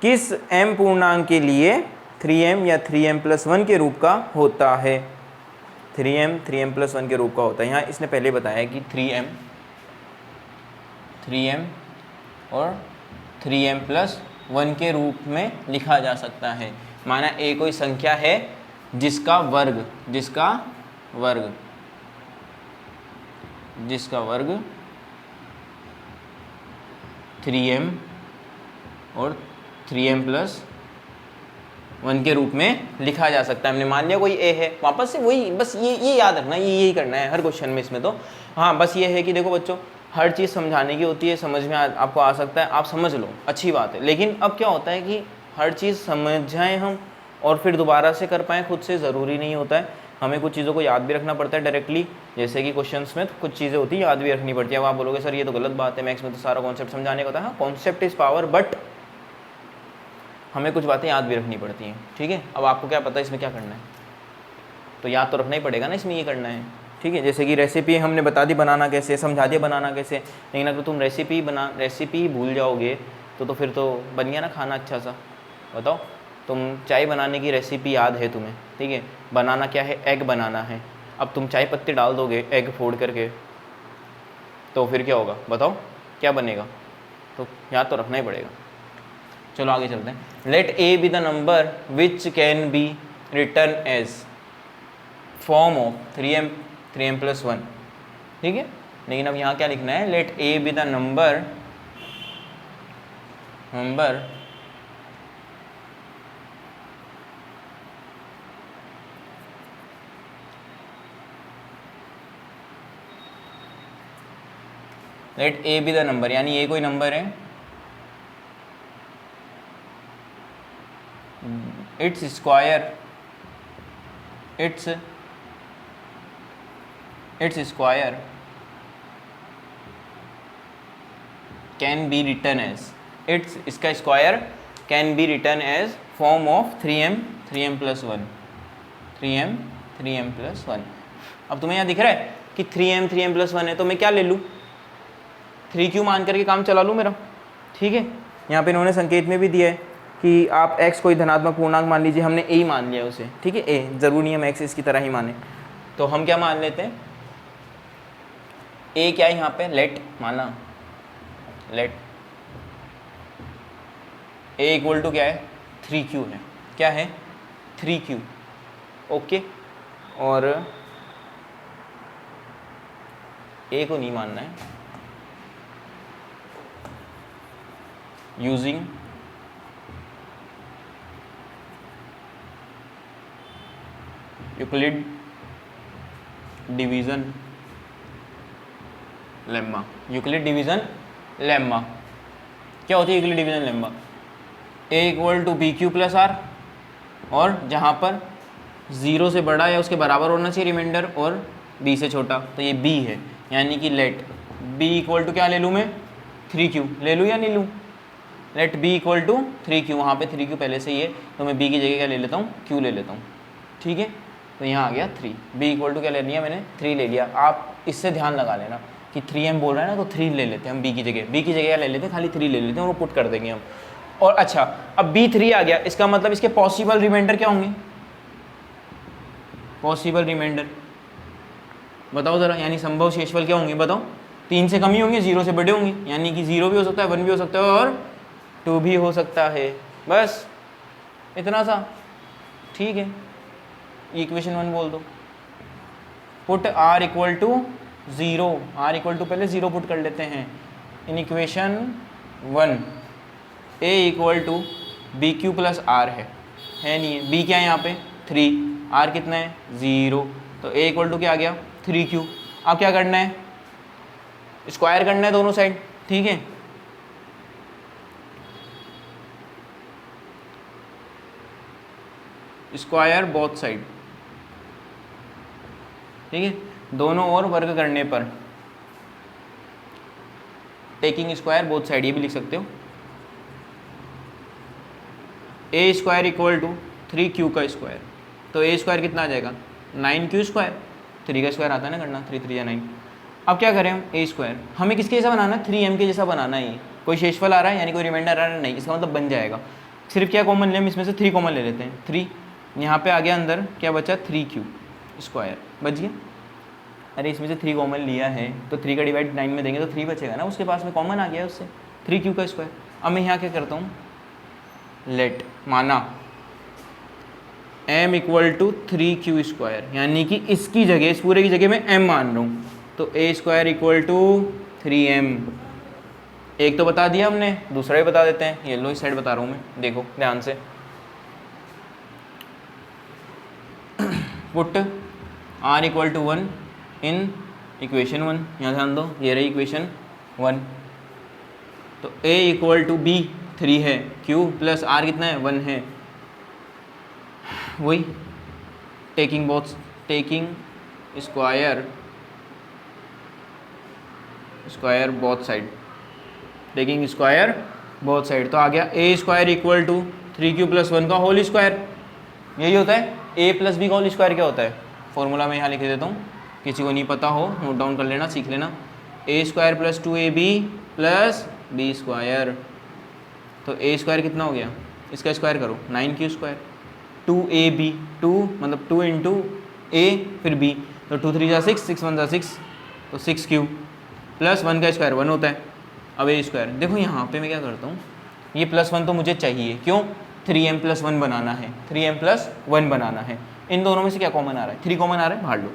किस m पूर्णांक के लिए 3m या 3m+1 के रूप का होता है। 3m+1 के रूप का होता है। यहाँ इसने पहले बताया कि 3m और 3m+1 के रूप में लिखा जा सकता है। माना a कोई संख्या है जिसका वर्ग 3m और 3m+1 के रूप में लिखा जा सकता है। हमने मान लिया कोई a है, वापस से वही, बस ये याद रखना, यही करना है हर क्वेश्चन में इसमें। तो हाँ, बस ये है कि देखो बच्चों, हर चीज़ समझाने की होती है, समझ में आपको आ सकता है, आप समझ लो, अच्छी बात है। लेकिन अब क्या होता है कि हर चीज़ समझ जाएँ हम और फिर दोबारा से कर पाएँ खुद से, ज़रूरी नहीं होता है। हमें कुछ चीज़ों को याद भी रखना पड़ता है डायरेक्टली, जैसे कि क्वेश्चंस में कुछ चीज़ें होती हैं याद भी रखनी पड़ती है। अब आप बोलोगे सर ये तो गलत बात है, मैथ्स में तो सारा कॉन्सेप्ट समझाने का होता है। हाँ, कॉन्सेप्ट इज़ पावर, बट हमें कुछ बातें याद भी रखनी पड़ती हैं, ठीक है। अब आपको क्या पता है इसमें क्या करना है, तो याद तो रखना ही पड़ेगा ना, इसमें ये करना है, ठीक है। जैसे कि रेसिपी हमने बता दी बनाना कैसे, समझा दिया बनाना कैसे, लेकिन अगर तुम रेसिपी भूल जाओगे तो फिर तो बन गया ना खाना अच्छा सा। बताओ, तुम चाय बनाने की रेसिपी याद है तुम्हें, ठीक है, बनाना क्या है, एग बनाना है। अब तुम चाय पत्ती डाल दोगे एग फोड़ करके, तो फिर क्या होगा बताओ, क्या बनेगा, तो याद तो रखना ही पड़ेगा। चलो आगे चलते हैं। Let A be the number which can be written as form of 3m+1, ठीक है। लेकिन अब यहाँ क्या लिखना है, let A be the number let A be the number, यानी ये कोई नंबर है, it's square can be written as, इसका square can be written as form of 3m+1। अब तुम्हें यहाँ दिख रहा है कि 3m+1 है, तो मैं क्या ले लूँ, 3q मान करके काम चला लूँ मेरा, ठीक है। यहाँ पे इन्होंने संकेत में भी दिया है कि आप x कोई धनात्मक पूर्णांक मान लीजिए, हमने a मान लिया उसे, ठीक है, a, ज़रूरी नहीं हम x इसकी तरह ही माने, तो हम क्या मान लेते हैं, a क्या है यहाँ पे, लेट माना, लेट a इक्वल टू क्या है, 3q है, क्या है 3q, ओके। और a को नहीं मानना है, using Euclid division lemma. Euclid division lemma क्या होती है, Euclid division lemma, a equal to BQ+R, और जहाँ पर 0 से बड़ा या उसके बराबर होना चाहिए रिमाइंडर और b से छोटा, तो ये b है, यानी कि लेट b इक्वल टू क्या ले लूँ मैं, 3q ले लूँ या नहीं लूँ, late b equal to 3q, वहाँ पे 3q पहले से ही है तो मैं b की जगह क्या ले लेता हूँ, q ले लेता हूँ, ठीक है। तो यहाँ आ गया 3, b इक्वल टू क्या ले लिया मैंने, 3 ले लिया। आप इससे ध्यान लगा लेना कि 3m बोल रहा है ना, तो 3 ले लेते हैं हम b की जगह क्या ले लेते हैं, खाली 3 ले लेते हैं और वो पुट कर देंगे हम। और अच्छा अब b 3 आ गया, इसका मतलब इसके पॉसिबल रिमाइंडर क्या होंगे, पॉसिबल रिमाइंडर बताओ ज़रा, यानी संभव शेषफल क्या होंगे बताओ, 3 से कम ही होंगे, 0 से बड़े होंगे, यानी कि 0 भी हो सकता है, 1 भी हो सकता है और 2 भी हो सकता है, बस इतना सा, ठीक है। इक्वेशन 1 बोल दो, put r equal to 0, r equal to पहले 0 पुट कर लेते हैं in equation 1, a equal to B Q plus R है नहीं है, b क्या है यहाँ पे 3, r कितना है 0, तो a इक्वल टू क्या आ गया 3q। अब क्या करना है, स्क्वायर करना है दोनों साइड, ठीक है। स्क्वायर बोथ साइड, ठीक है, दोनों ओर वर्ग करने पर, टेकिंग स्क्वायर बोथ साइड, ये भी लिख सकते हो। ए स्क्वायर इक्वल टू 3q का स्क्वायर, तो ए स्क्वायर कितना आ जाएगा 9q स्क्वायर, 3 का स्क्वायर आता है ना करना, 3 3 या 9। अब क्या करें हम, ए स्क्वायर हमें किसके जैसा बनाना है, 3m के जैसा बनाना है। कोई शेषफल आ रहा है यानी कोई रिमाइंडर आ रहा है नहीं, इसका मतलब बन जाएगा। सिर्फ क्या कॉमन ले, हम इसमें से 3 कॉमन ले लेते हैं, 3 यहाँ पे आ गया, अंदर क्या बचा 3q स्क्वायर बच गया। अरे इसमें से 3 कॉमन लिया है तो 3 का डिवाइड 9 में देंगे तो 3 बचेगा ना, उसके पास में कॉमन आ गया उससे 3q का स्क्वायर। अब मैं यहाँ क्या करता हूँ, लेट माना m equal to 3q square, यानी कि इसकी जगह, इस पूरे की जगह मैं m मान रहा हूँ, तो a square equal to 3m। एक तो बता दिया हमने, दूसरा भी बता देते हैं, ये लो इस साइड बता रहा हूँ मैं, देखो ध्यान से। Put r equal to 1 in equation 1, यहाँ ध्यान दो, ये रही इक्वेशन 1। तो a इक्वल टू b 3 है, q प्लस r कितना है 1 है, वही taking square both side, taking square both side, तो आ गया a square equal to 3q plus 1 का होल स्क्वायर, यही होता है a प्लस बी का होल स्क्वायर। क्या होता है फॉर्मूला मैं यहाँ लिख देता हूँ, किसी को नहीं पता हो नोट डाउन कर लेना, सीख लेना, a square plus 2ab plus B square, तो a स्क्वायर कितना हो गया, इसका स्क्वायर करो 9q स्क्वायर, 2ab 2 मतलब 2 इंटू a फिर b, तो 2 3 जा 6, 6 1 जा 6, तो 6q प्लस 1 का स्क्वायर 1 होता है। अब a स्क्वायर देखो, यहाँ पे मैं क्या करता हूँ, ये प्लस 1 तो मुझे चाहिए, क्यों 3m प्लस 1 बनाना है, 3m प्लस 1 बनाना है। इन दोनों में से क्या कॉमन आ रहा है, 3 कॉमन आ रहा है, बाहर लो,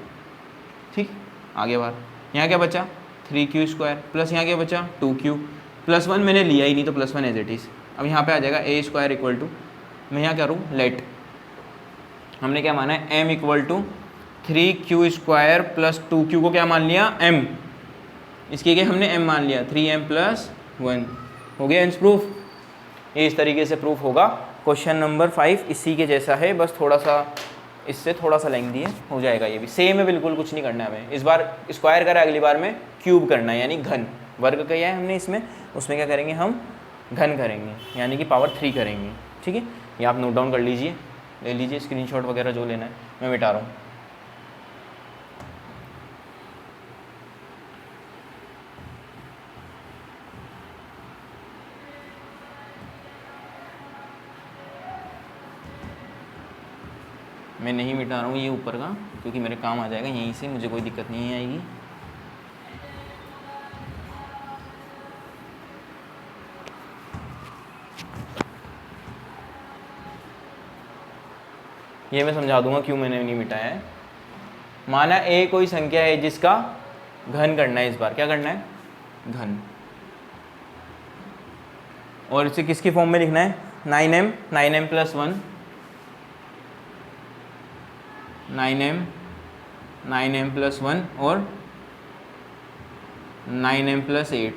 ठीक, आगे बाहर। यहाँ क्या बचा 3q स्क्वायर प्लस यहाँ क्या बचा 2q, प्लस 1 मैंने लिया ही नहीं तो प्लस 1 एज इट इज़। अब यहाँ पे आ जाएगा a स्क्वायर इक्वल टू, मैं यहाँ करूँ लेट, हमने क्या माना है m equal to 3q square plus 2q को क्या मान लिया m, इसकी क्या हमने m मान लिया 3m प्लस 1, हो गया एंस प्रूफ। ये इस तरीके से प्रूफ होगा। क्वेश्चन नंबर 5 इसी के जैसा है, बस थोड़ा सा इससे थोड़ा सा लेंथी है, हो जाएगा ये भी सेम है, बिल्कुल कुछ नहीं करना है हमें। इस बार स्क्वायर करा, अगली बार में क्यूब करना है, यानी घन, वर्ग किया है हमने इसमें, उसमें क्या करेंगे हम घन करेंगे, यानी कि पावर 3 करेंगे, ठीक है। ये आप नोट डाउन कर लीजिए, ले लीजिए स्क्रीनशॉट वगैरह जो लेना है, मैं मिटा रहा हूँ। मैं नहीं मिटा रहा हूँ ये ऊपर का, क्योंकि मेरे काम आ जाएगा यहीं से, मुझे कोई दिक्कत नहीं आएगी। ये मैं समझा दूंगा क्यों मैंने नहीं मिटाया है। माना a कोई संख्या है जिसका घन करना है, इस बार क्या करना है घन, और इसे किसकी फॉर्म में लिखना है 9m प्लस 1, 9m प्लस 1 और 9m प्लस 8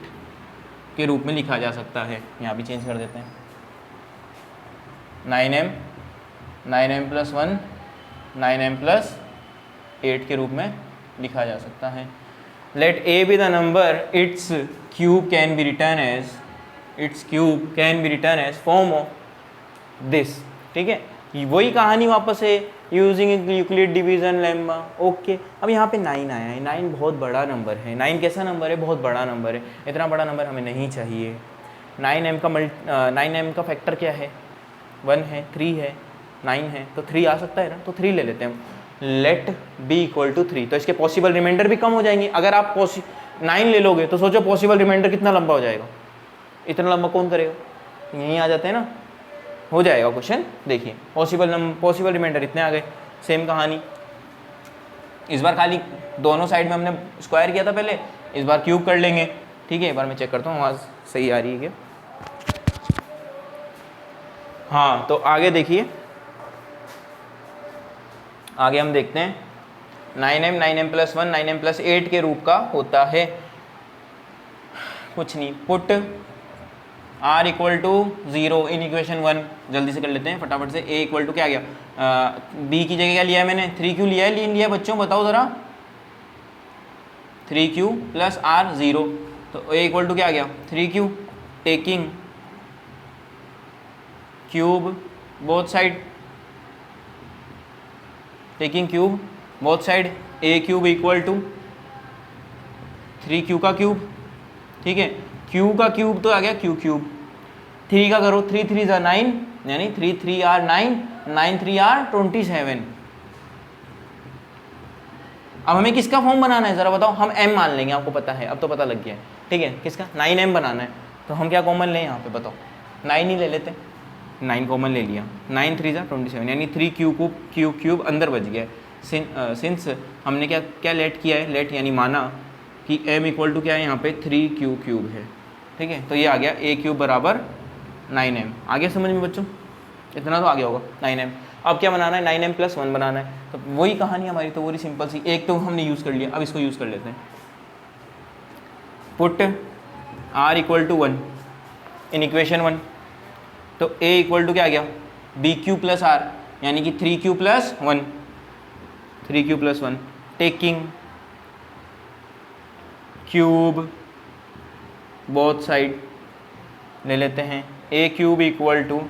के रूप में लिखा जा सकता है। यहाँ भी चेंज कर देते हैं, 9m प्लस 1 9m प्लस 8 के रूप में लिखा जा सकता है। Let A be the number its cube can be written as form of this. ठीक है, वही कहानी वापस है, using Euclid division lemma. Okay, अब यहाँ पे 9 आया है। 9 बहुत बड़ा नंबर है। 9 कैसा नंबर है? बहुत बड़ा नंबर है। इतना बड़ा नंबर हमें नहीं चाहिए। 9m का फैक्टर क्या है? 1 है, 3 है, 9 है, तो 3 आ सकता है ना, तो 3 ले लेते हैं हम। लेट बी इक्वल टू 3, तो इसके पॉसिबल रिमाइंडर भी कम हो जाएंगे। अगर आप 9 ले लोगे तो सोचो पॉसिबल रिमाइंडर कितना लंबा हो जाएगा। इतना लंबा कौन करेगा? यहीं आ जाते हैं ना, हो जाएगा क्वेश्चन। देखिए पॉसिबल रिमाइंडर इतने आ गए। सेम कहानी, इस बार खाली दोनों साइड में हमने स्क्वायर किया था पहले, इस बार क्यूब कर लेंगे। ठीक है, एक बार मैं चेक करता हूँ आवाज़ सही आ रही है क्या। हाँ, तो आगे देखिए, आगे हम देखते हैं 9m प्लस 1 9m प्लस 8 के रूप का होता है। कुछ नहीं, put r equal to 0 in equation 1। जल्दी से कर लेते हैं फटाफट से। a इक्वल टू क्या आ गया? b की जगह क्या लिया है मैंने? 3q लिया है, लिया बच्चों, बताओ ज़रा। 3q प्लस r 0, तो a इक्वल टू क्या आ गया? 3q। Taking cube both side, taking cube both side, a cube equal to 3q का क्यूब। ठीक है, q का क्यूब तो आ गया q क्यूब। 3 का करो, 3 3 ज़ा 9, यानी 3 3 r 9, 9 3 r 27। अब हमें किसका फॉर्म बनाना है ज़रा बताओ। हम m मान लेंगे, आपको पता है, अब तो पता लग गया है। ठीक है, किसका? 9m बनाना है, तो हम क्या कॉमन लें यहाँ पे बताओ? 9 ही ले लेते हैं। 9 कॉमन ले लिया, 9 3 ज़ा 27, यानी 3 क्यूब अंदर बच गया। सिंस हमने क्या लेट किया है? लेट यानी माना कि m इक्वल टू क्या है यहाँ पे? 3q क्यूब है। ठीक है, तो ये आ गया a क्यूब बराबर 9m। आ गया समझ में बच्चों? इतना तो आ गया होगा 9m। अब क्या बनाना है? 9m प्लस 1 बनाना है। तो वही कहानी हमारी, तो वही सिंपल सी। एक तो हमने यूज़ कर लिया, अब इसको यूज़ कर लेते हैं। Put r equal to 1 in equation 1, तो a इक्वल टू क्या आ गया? b क्यू प्लस r, यानी कि 3q plus 1, 3q plus 1। Taking cube both side ले लेते हैं। a cube equal to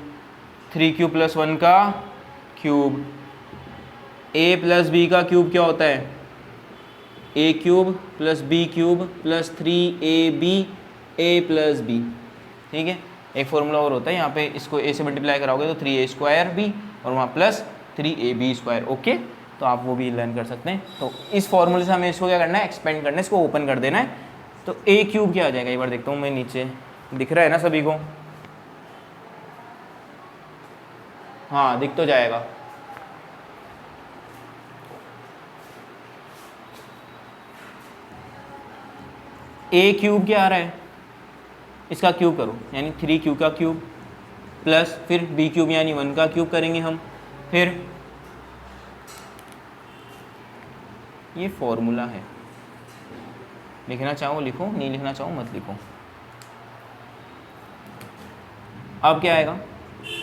3q plus 1 का क्यूब। a प्लस b का क्यूब क्या होता है? a cube plus b cube plus 3ab a plus b। ठीक है, एक फॉर्मूला और होता है यहाँ पे, इसको a से मल्टीप्लाई कराओगे तो 3a स्क्वायर b और वहाँ प्लस 3ab स्क्वायर। ओके, तो आप वो भी लर्न कर सकते हैं। तो इस फॉर्मूले से हमें इसको क्या करना है? एक्सपेंड करना है, इसको ओपन कर देना है। तो a क्यूब क्या आ जाएगा? एक बार देखता हूँ मैं, नीचे दिख रहा है ना सभी को? हाँ, दिख तो जाएगा। a क्यूब क्या आ रहा है? इसका क्यूब करो, यानी 3q का क्यूब प्लस फिर b क्यूब यानी 1 का क्यूब करेंगे हम। फिर ये फॉर्मूला है, लिखना चाहो लिखो, नहीं लिखना चाहो मत लिखो। अब क्या आएगा?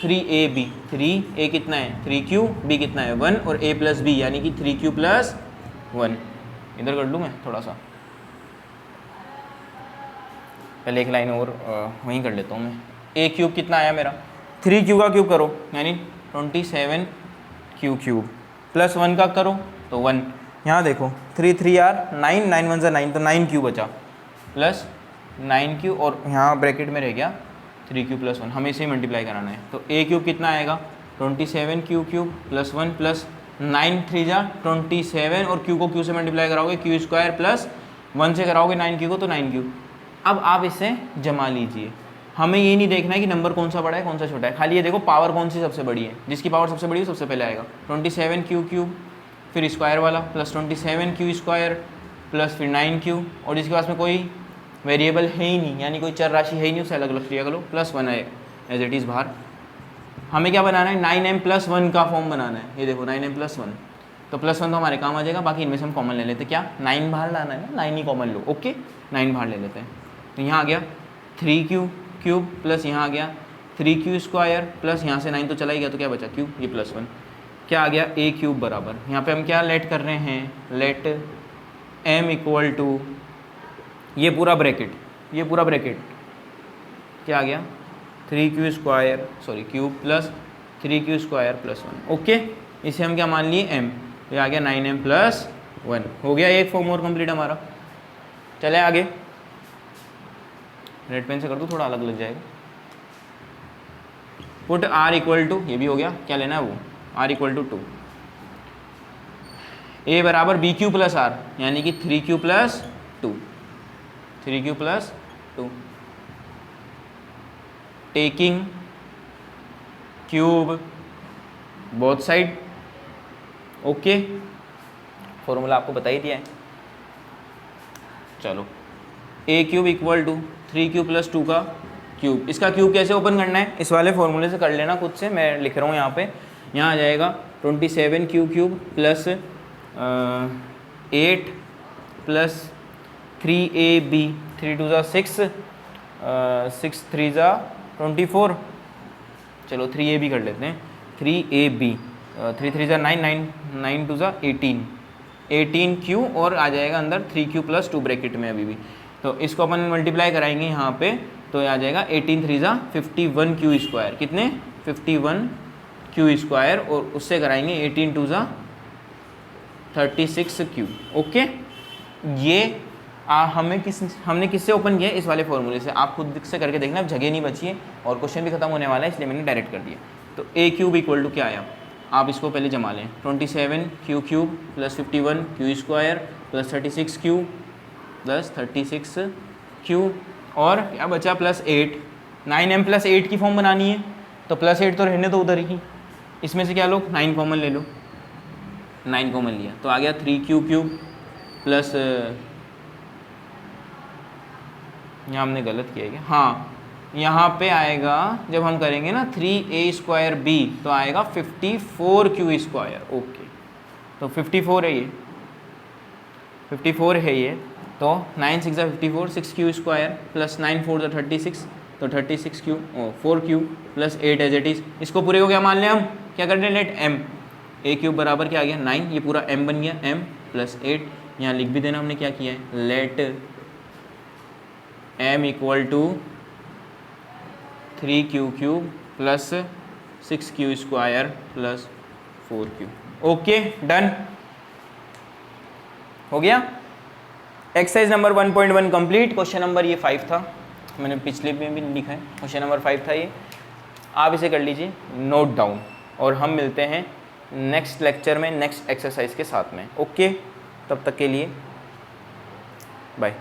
3ab, 3a कितना है? 3q, b कितना है? 1 और a प्लस b यानी कि 3q प्लस 1। इधर कर लूँ मैं थोड़ा सा, पहले एक लाइन और वहीं कर लेता हूँ मैं। a क्यूब कितना आया मेरा? 3q का क्यूब करो यानी 27q क्यूब प्लस 1 का करो तो 1। यहाँ देखो 3 3 r 9, 9 1 9, तो 9q बचा प्लस 9q और यहाँ ब्रैकेट में रह गया 3q प्लस 1। हमें इसे मल्टीप्लाई कराना है, तो a क्यूब कितना आएगा? 27q क्यूब प्लस 1 प्लस 9 3 जा 27 और q को q से मल्टीप्लाई कराओगे q स्क्वायर प्लस 1 से कराओगे 9q को तो 9q। अब आप इसे जमा लीजिए। हमें ये नहीं देखना है कि नंबर कौन सा बड़ा है कौन सा छोटा है, खाली ये देखो पावर कौन सी सबसे बड़ी है। जिसकी पावर सबसे बड़ी है सबसे पहले आएगा 27q क्यूब, फिर स्क्वायर वाला प्लस 27q स्क्वायर प्लस फिर 9q, और जिसके पास में कोई वेरिएबल है ही नहीं यानी कोई चर राशि है ही नहीं, उसे अलग अलग लिया करो, प्लस 1 है एज इट इज़ बाहर। हमें क्या बनाना है? 9m प्लस 1 का फॉर्म बनाना है। ये देखो 9m प्लस 1, तो प्लस 1 तो हमारे काम आ जाएगा, बाकी इनमें से हम कॉमन ले लेते हैं। क्या 9 बाहर लाना है ना? 9 ही कॉमन लो। ओके, 9 बाहर ले लेते हैं। तो यहाँ आ गया 3q क्यूब प्लस यहाँ आ गया 3q स्क्वायर प्लस यहाँ से 9 तो चला ही गया, तो क्या बचा? q, ये प्लस 1। क्या आ गया? a क्यूब बराबर, यहाँ पे हम क्या लेट कर रहे हैं? लेट m इक्वल टू ये पूरा ब्रैकेट क्या आ गया 3q square sorry cube plus 3q square plus 1। Okay, इसे हम क्या मान लिए m, तो ये आ गया 9m प्लस 1। हो गया एक फॉर्म और कंप्लीट हमारा। चले आगे, रेड पेन से कर दूँ, थोड़ा अलग लग जाएगा। पुट r इक्वल टू, ये भी हो गया, क्या लेना है वो r इक्वल टू 2, a बराबर बी क्यू प्लस आर, यानी कि 3q plus 2, 3q plus 2, taking cube both side. Okay, formula आपको बता ही दिया है। चलो, a cube equal to 3q plus 2 का क्यूब, इसका क्यूब कैसे ओपन करना है, इस वाले फॉर्मूले से कर लेना खुद से, मैं लिख रहा हूँ यहाँ पे। यहाँ आ जाएगा 27q cube plus 8 plus 3ab, 3 2 6, 6 3 24, चलो 3ab कर लेते हैं, 3ab, 3 3 9, 9 2 18, 18q और आ जाएगा अंदर 3q प्लस 2 ब्रैकेट में अभी भी, तो इसको अपन मल्टीप्लाई कराएंगे यहाँ पे, तो ये आ जाएगा 18 3 51q स्क्वायर, कितने 51q स्क्वायर, और उससे कराएंगे 18 2 36q। ओके, ये हमने किससे ओपन किया, इस वाले फॉर्मूले से। आप खुद से करके देखना, अब जगह नहीं बची है और क्वेश्चन भी खत्म होने वाला है, इसलिए मैंने डायरेक्ट कर दिया। तो a क्यूब इक्वल टू क्या आया, आप इसको पहले जमा लें, 27q cube plus 51q square plus 36q plus 36q, और क्या बचा प्लस 8, 9m प्लस 8 की फॉर्म बनानी है, तो प्लस 8 तो रहने दो उधर ही, इसमें से क्या लो 9 कॉमन ले लो, 9 कॉमन लिया तो आ गया 3q क्यूब प्लस, यहाँ हमने गलत किया है, हाँ यहाँ पे आएगा जब हम करेंगे ना 3a स्क्वायर b, तो आएगा 54q स्क्वायर। ओके, तो 54 है ये, 54 है ये, तो 9 6 54, 6q स्क्वायर प्लस 9 4 36, तो 36q 4q plus 8 as it is. इसको पूरे को क्या मान लें हम, क्या कर रहे हैं, लेट m, a क्यूब बराबर क्या आ गया 9, ये पूरा m बन गया, m प्लस 8, यहाँ लिख भी देना हमने क्या किया है, let m equal to 3q cube plus 6q square plus 4q। Okay, done हो गया। Exercise number 1.1 complete. Question number ये 5 था, मैंने पिछले में भी लिखा है, क्वेश्चन नंबर 5 था ये, आप इसे कर लीजिए नोट डाउन, और हम मिलते हैं नेक्स्ट लेक्चर में नेक्स्ट एक्सरसाइज के साथ में। ओके, तब तक के लिए बाय।